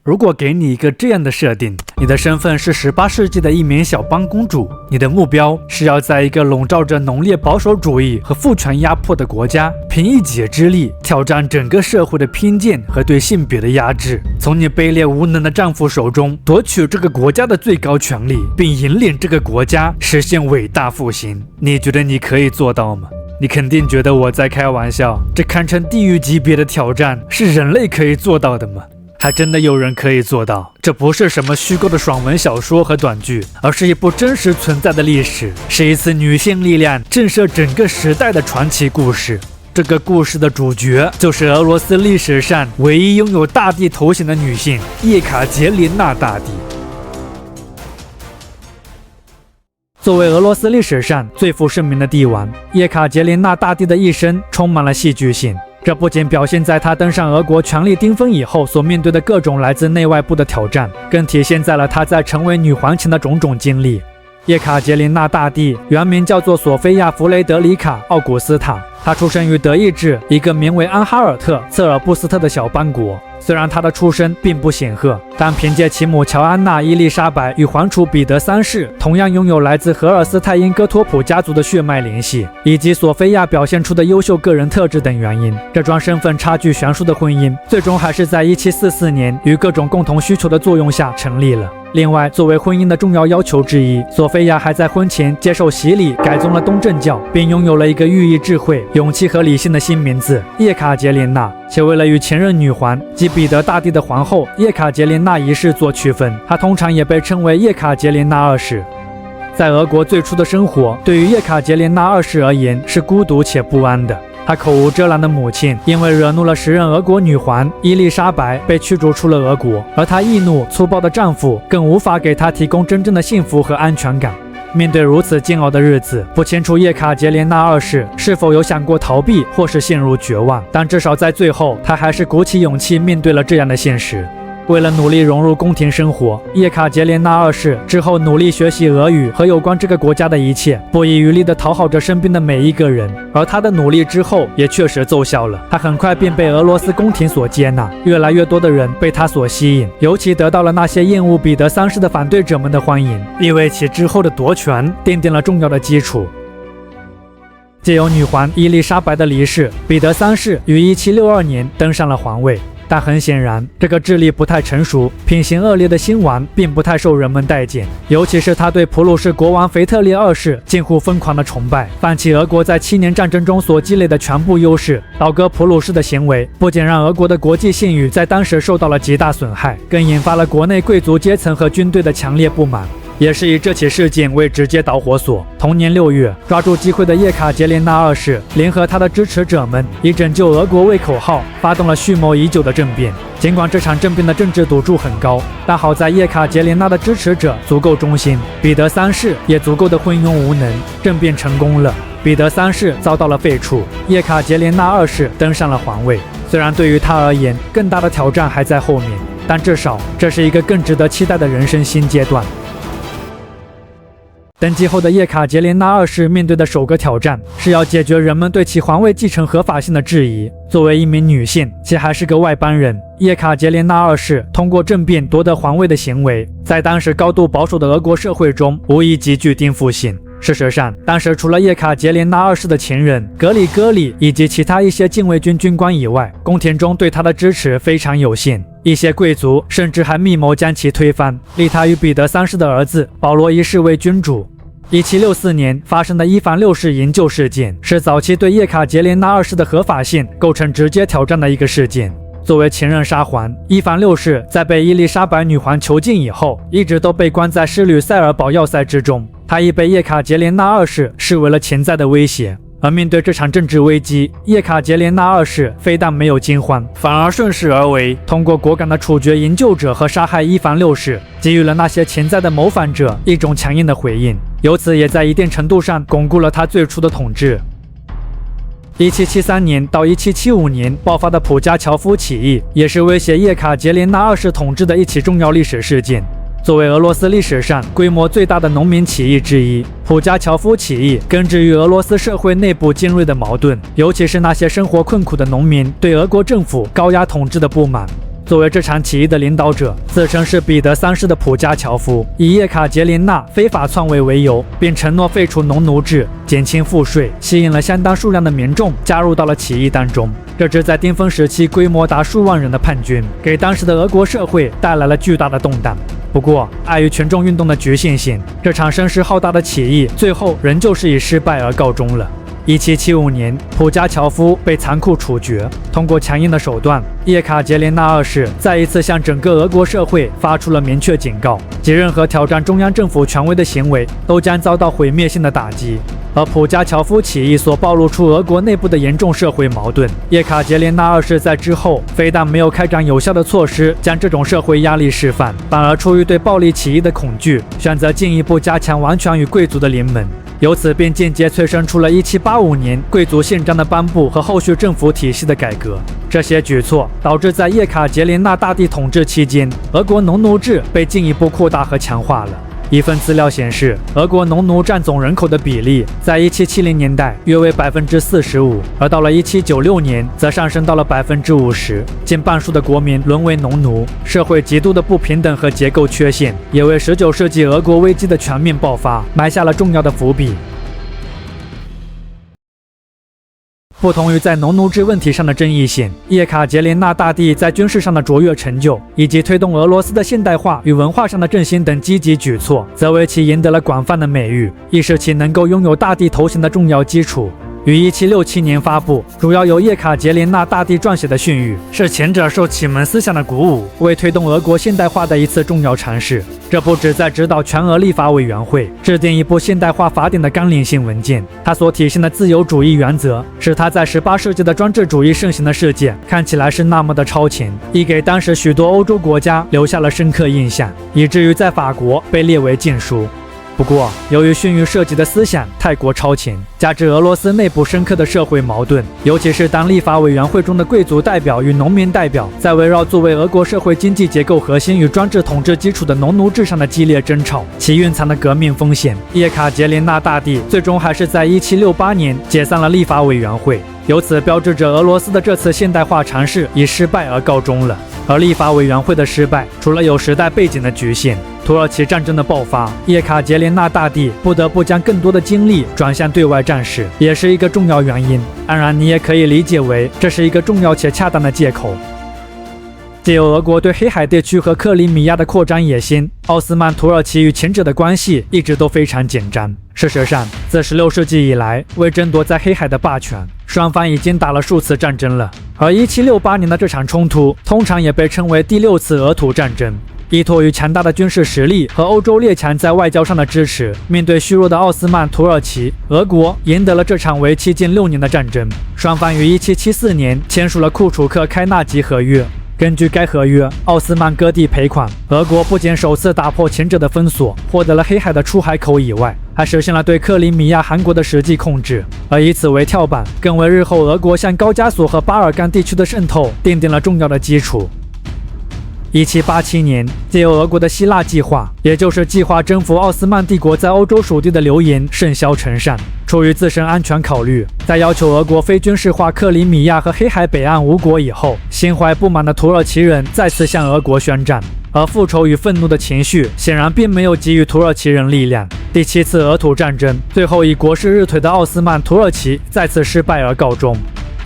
如果给你一个这样的设定，你的身份是18世纪的一名小邦公主，你的目标是要在一个笼罩着浓烈保守主义和父权压迫的国家，凭一己之力挑战整个社会的偏见和对性别的压制，从你卑劣无能的丈夫手中夺取这个国家的最高权力，并引领这个国家实现伟大复兴。你觉得你可以做到吗？你肯定觉得我在开玩笑，这堪称地狱级别的挑战是人类可以做到的吗？还真的有人可以做到，这不是什么虚构的爽文小说和短剧，而是一部真实存在的历史，是一次女性力量震慑整个时代的传奇故事。这个故事的主角就是俄罗斯历史上唯一拥有大帝头衔的女性叶卡捷琳娜大帝。作为俄罗斯历史上最负盛名的帝王，叶卡捷琳娜大帝的一生充满了戏剧性。这不仅表现在他登上俄国权力巅峰以后所面对的各种来自内外部的挑战，更体现在了他在成为女皇前的种种经历。叶卡捷琳娜大帝原名叫做索菲亚·弗雷德里卡·奥古斯塔，她出生于德意志一个名为安哈尔特策尔布斯特的小邦国。虽然她的出身并不显赫，但凭借其母乔安娜·伊丽莎白与皇储彼得三世同样拥有来自荷尔斯泰因哥托普家族的血脉联系，以及索菲亚表现出的优秀个人特质等原因，这桩身份差距悬殊的婚姻最终还是在1744年于各种共同需求的作用下成立了。另外，作为婚姻的重要要求之一，索菲亚还在婚前接受洗礼，改宗了东正教，并拥有了一个寓意智慧、勇气和理性的新名字叶卡捷琳娜。且为了与前任女皇及彼得大帝的皇后叶卡捷琳娜一世做区分，她通常也被称为叶卡捷琳娜二世。在俄国最初的生活，对于叶卡捷琳娜二世而言是孤独且不安的。她口无遮拦的母亲因为惹怒了时任俄国女皇伊丽莎白，被驱逐出了俄国，而她易怒粗暴的丈夫更无法给她提供真正的幸福和安全感。面对如此煎熬的日子，不清楚叶卡捷琳娜二世是否有想过逃避或是陷入绝望，但至少在最后，她还是鼓起勇气面对了这样的现实。为了努力融入宫廷生活，叶卡捷琳娜二世之后努力学习俄语和有关这个国家的一切，不遗余力地讨好着身边的每一个人。而她的努力之后也确实奏效了，她很快便被俄罗斯宫廷所接纳，越来越多的人被她所吸引，尤其得到了那些厌恶彼得三世的反对者们的欢迎，并为其之后的夺权奠定了重要的基础。借由女皇伊丽莎白的离世，彼得三世于1762年登上了皇位。但很显然，这个智力不太成熟、品行恶劣的新王并不太受人们待见，尤其是他对普鲁士国王腓特烈二世近乎疯狂的崇拜，放弃俄国在7年战争中所积累的全部优势，倒戈普鲁士的行为不仅让俄国的国际信誉在当时受到了极大损害，更引发了国内贵族阶层和军队的强烈不满。也是以这起事件为直接导火索，同年6月，抓住机会的叶卡捷琳娜二世联合他的支持者们，以拯救俄国为口号，发动了蓄谋已久的政变。尽管这场政变的政治赌注很高，但好在叶卡捷琳娜的支持者足够忠心，彼得三世也足够的昏庸无能，政变成功了。彼得三世遭到了废黜，叶卡捷琳娜二世登上了皇位。虽然对于他而言，更大的挑战还在后面，但至少这是一个更值得期待的人生新阶段。登基后的叶卡捷琳娜二世面对的首个挑战是要解决人们对其皇位继承合法性的质疑。作为一名女性，且还是个外邦人，叶卡捷琳娜二世通过政变夺得皇位的行为，在当时高度保守的俄国社会中无疑极具颠覆性。事实上，当时除了叶卡捷琳娜二世的前任格里戈里以及其他一些禁卫军军官以外，宫廷中对他的支持非常有限。一些贵族甚至还密谋将其推翻，立他与彼得三世的儿子保罗一世为君主。1764年发生的伊凡六世营救事件，是早期对叶卡捷琳娜二世的合法性构成直接挑战的一个事件。作为前任沙皇，伊凡六世在被伊丽莎白女皇囚禁以后，一直都被关在施吕塞尔堡要塞之中。他亦被叶卡捷琳娜二世视为了潜在的威胁。而面对这场政治危机，叶卡捷琳娜二世非但没有惊慌，反而顺势而为，通过果敢的处决营救者和杀害伊凡六世，给予了那些潜在的谋反者一种强硬的回应，由此也在一定程度上巩固了他最初的统治。1773年到1775年爆发的普加乔夫起义，也是威胁叶卡捷琳娜二世统治的一起重要历史事件。作为俄罗斯历史上规模最大的农民起义之一，普加乔夫起义根植于俄罗斯社会内部尖锐的矛盾，尤其是那些生活困苦的农民对俄国政府高压统治的不满。作为这场起义的领导者，自称是彼得三世的普加乔夫，以叶卡捷琳娜非法篡位为由，并承诺废除农奴制、减轻赋税，吸引了相当数量的民众加入到了起义当中。这支在巅峰时期规模达数万人的叛军，给当时的俄国社会带来了巨大的动荡。不过，碍于群众运动的局限性，这场声势浩大的起义最后仍旧是以失败而告终了。1775年，普加乔夫被残酷处决。通过强硬的手段，叶卡捷琳娜二世再一次向整个俄国社会发出了明确警告，即任何挑战中央政府权威的行为都将遭到毁灭性的打击。而普加乔夫起义所暴露出俄国内部的严重社会矛盾，叶卡捷琳娜二世在之后非但没有开展有效的措施将这种社会压力释放，反而出于对暴力起义的恐惧，选择进一步加强王权与贵族的联盟。由此便间接催生出了1785年贵族宪章的颁布和后续政府体系的改革。这些举措导致在叶卡捷琳娜大帝统治期间，俄国农奴制被进一步扩大和强化了。一份资料显示，俄国农奴占总人口的比例在1770年代约为45%，而到了1796年则上升到了50%，近半数的国民沦为农奴。社会极度的不平等和结构缺陷，也为19世纪俄国危机的全面爆发埋下了重要的伏笔。不同于在农奴制问题上的争议性，叶卡捷琳娜大帝在军事上的卓越成就，以及推动俄罗斯的现代化与文化上的振兴等积极举措，则为其赢得了广泛的美誉，亦是其能够拥有大帝头衔的重要基础。于1767年发布，主要由叶卡捷琳娜大帝撰写的训谕，是前者受启蒙思想的鼓舞，为推动俄国现代化的一次重要尝试。这不旨在指导全俄立法委员会制定一部现代化法典的纲领性文件，它所体现的自由主义原则，使它在18世纪的专制主义盛行的世界看起来是那么的超前，亦给当时许多欧洲国家留下了深刻印象，以至于在法国被列为禁书。不过，由于训谕涉及的思想太过超前，加之俄罗斯内部深刻的社会矛盾，尤其是当立法委员会中的贵族代表与农民代表在围绕作为俄国社会经济结构核心与专制统治基础的农奴制上的激烈争吵，其蕴藏的革命风险，叶卡捷琳娜大帝最终还是在1768年解散了立法委员会，由此标志着俄罗斯的这次现代化尝试以失败而告终了。而立法委员会的失败，除了有时代背景的局限，土耳其战争的爆发，叶卡捷琳娜大帝不得不将更多的精力转向对外战事，也是一个重要原因。当然，你也可以理解为这是一个重要且恰当的借口。借由俄国对黑海地区和克里米亚的扩张野心，奥斯曼土耳其与前者的关系一直都非常紧张。事实上，自16世纪以来，为争夺在黑海的霸权，双方已经打了数次战争了。而1768年的这场冲突，通常也被称为第6次俄土战争。依托于强大的军事实力和欧洲列强在外交上的支持，面对虚弱的奥斯曼土耳其，俄国赢得了这场为期近6年的战争。双方于1774年签署了库楚克开纳吉合约。根据该合约，奥斯曼割地赔款，俄国不仅首次打破前者的封锁，获得了黑海的出海口以外，还实现了对克里米亚汗国的实际控制，而以此为跳板，更为日后俄国向高加索和巴尔干地区的渗透奠定了重要的基础。1787年，借由俄国的希腊计划，也就是计划征服奥斯曼帝国在欧洲属地的流言甚嚣尘上。出于自身安全考虑，在要求俄国非军事化克里米亚和黑海北岸5国以后，心怀不满的土耳其人再次向俄国宣战，而复仇与愤怒的情绪显然并没有给予土耳其人力量。第7次俄土战争最后以国势日腿的奥斯曼土耳其再次失败而告终。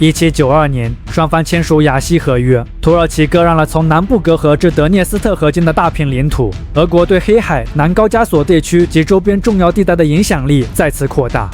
1792年，双方签署雅西合约，土耳其割让了从南布格河至德涅斯特河间的大片领土，俄国对黑海、南高加索地区及周边重要地带的影响力再次扩大。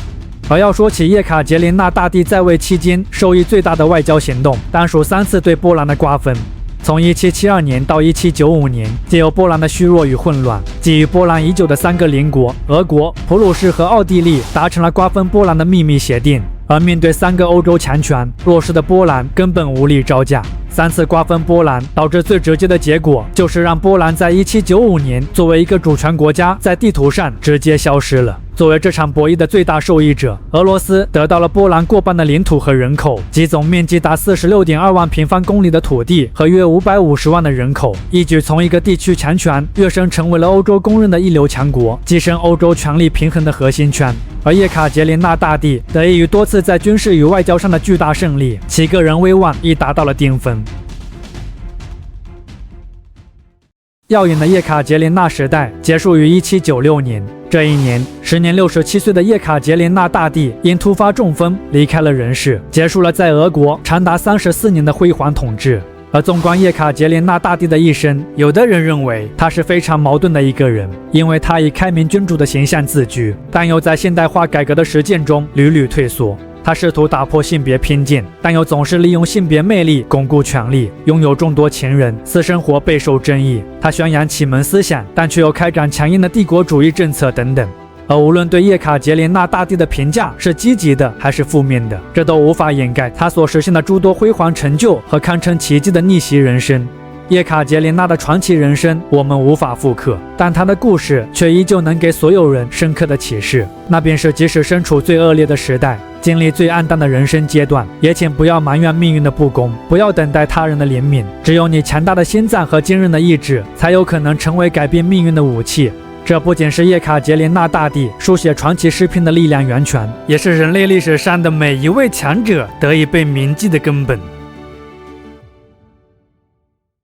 而要说起叶卡捷琳娜大帝在位期间受益最大的外交行动，当属3次对波兰的瓜分。从1772年到1795年，借由波兰的虚弱与混乱，觊觎波兰已久的3个邻国俄国、普鲁士和奥地利达成了瓜分波兰的秘密协定。而面对3个欧洲强权，弱势的波兰根本无力招架。3次瓜分波兰，导致最直接的结果就是让波兰在1795年作为一个主权国家在地图上直接消失了。作为这场博弈的最大受益者，俄罗斯得到了波兰过半的领土和人口，即总面积达46.2万平方公里的土地和约550万的人口，一举从一个地区强权跃升成为了欧洲公认的一流强国，跻身欧洲权力平衡的核心圈。而叶卡捷琳娜大帝得益于多次在军事与外交上的巨大胜利，其个人威望亦达到了巅峰。耀眼的叶卡捷琳娜时代结束于1796年。这一年，时年67岁的叶卡捷琳娜大帝因突发中风离开了人世，结束了在俄国长达34年的辉煌统治。而纵观叶卡捷琳娜大帝的一生，有的人认为她是非常矛盾的一个人，因为她以开明君主的形象自居，但又在现代化改革的实践中屡屡退缩。她试图打破性别偏见，但又总是利用性别魅力巩固权力，拥有众多情人，私生活备受争议。她宣扬启蒙思想，但却又开展强硬的帝国主义政策等等。而无论对叶卡捷琳娜大帝的评价是积极的还是负面的，这都无法掩盖她所实现的诸多辉煌成就和堪称奇迹的逆袭人生。叶卡捷琳娜的传奇人生我们无法复刻，但她的故事却依旧能给所有人深刻的启示。那便是即使身处最恶劣的时代，经历最暗淡的人生阶段，也请不要埋怨命运的不公，不要等待他人的怜悯。只有你强大的心脏和坚韧的意志，才有可能成为改变命运的武器。这不仅是叶卡捷琳娜大帝书写传奇诗篇的力量源泉，也是人类历史上的每一位强者得以被铭记的根本。